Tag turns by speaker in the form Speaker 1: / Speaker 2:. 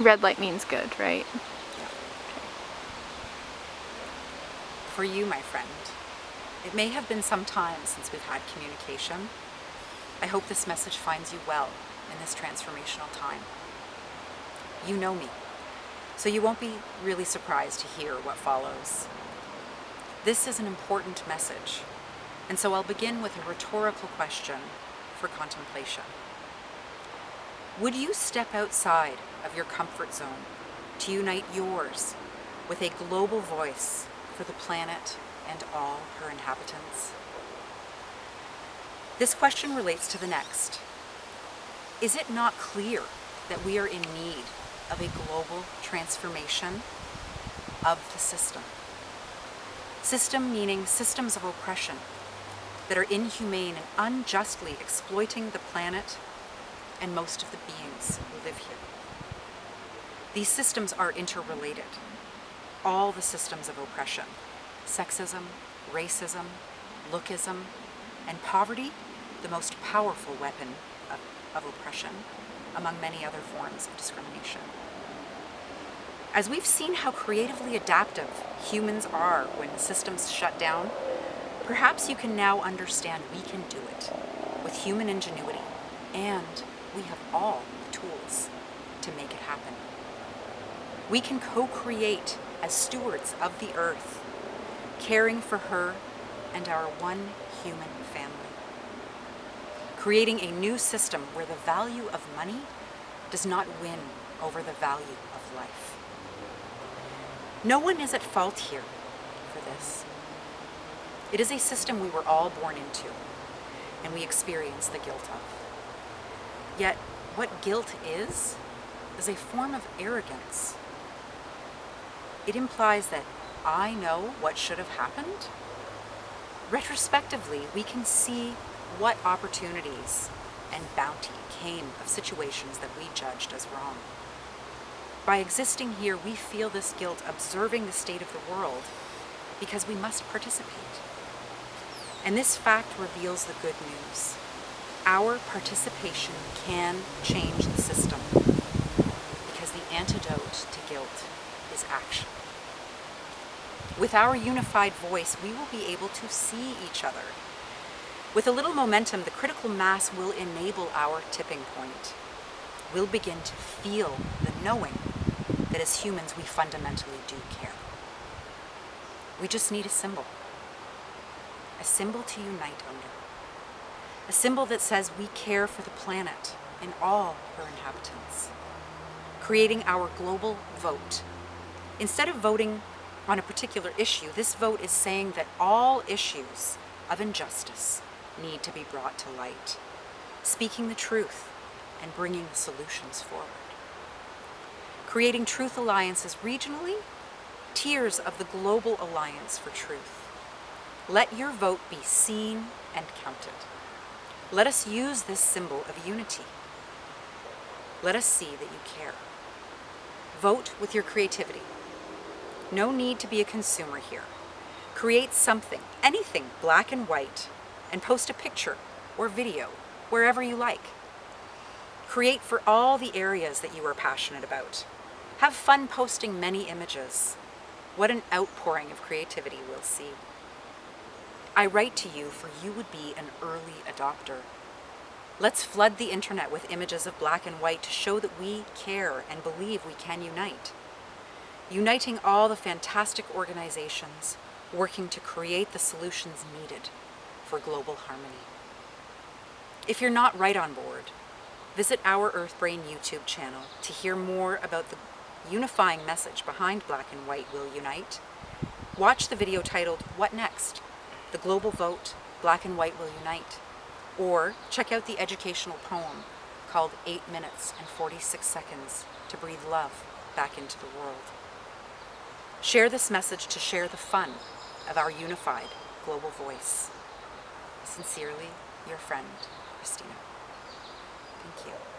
Speaker 1: Red light means good, right?
Speaker 2: Yeah. For you, my friend, it may have been some time since we've had communication. I hope this message finds you well in this transformational time. You know me, so you won't be really surprised to hear what follows. This is an important message, and so I'll begin with a rhetorical question for contemplation. Would you step outside of your comfort zone to unite yours with a global voice for the planet and all her inhabitants? This question relates to the next. Is it not clear that we are in need of a global transformation of the system? System meaning systems of oppression that are inhumane and unjustly exploiting the planet and most of the beings who live here. These systems are interrelated. All the systems of oppression, sexism, racism, lookism, and poverty, the most powerful weapon of oppression, among many other forms of discrimination. As we've seen how creatively adaptive humans are when the systems shut down, perhaps you can now understand we can do it with human ingenuity, and we have all the tools to make it happen. We can co-create as stewards of the earth, caring for her and our one human family. Creating a new system where the value of money does not win over the value of life. No one is at fault here for this. It is a system we were all born into, and we experience the guilt of. Yet, what guilt is a form of arrogance. It implies that I know what should have happened. Retrospectively, we can see what opportunities and bounty came of situations that we judged as wrong. By existing here, we feel this guilt observing the state of the world because we must participate. And this fact reveals the good news. Our participation can change the system because the antidote to guilt is action. With our unified voice, we will be able to see each other. With a little momentum, the critical mass will enable our tipping point. We'll begin to feel the knowing that as humans we fundamentally do care. We just need a symbol to unite under. A symbol that says we care for the planet and all her inhabitants. Creating our global vote. Instead of voting on a particular issue, this vote is saying that all issues of injustice need to be brought to light, speaking the truth and bringing the solutions forward. Creating truth alliances regionally, tiers of the global alliance for truth. Let your vote be seen and counted. Let us use this symbol of unity. Let us see that you care. Vote with your creativity. No need to be a consumer here. Create something, anything, black and white, and post a picture or video wherever you like. Create for all the areas that you are passionate about. Have fun posting many images. What an outpouring of creativity we'll see. I write to you for you would be an early adopter. Let's flood the internet with images of black and white to show that we care and believe we can unite. Uniting all the fantastic organizations working to create the solutions needed for global harmony. If you're not right on board, visit our EarthBrain YouTube channel to hear more about the unifying message behind Black and White Will Unite. Watch the video titled, What Next? The Global Vote, Black and White Will Unite. Or check out the educational poem called 8 minutes and 46 seconds to breathe love back into the world. Share this message to share the fun of our unified global voice. Sincerely, your friend, Christina. Thank you.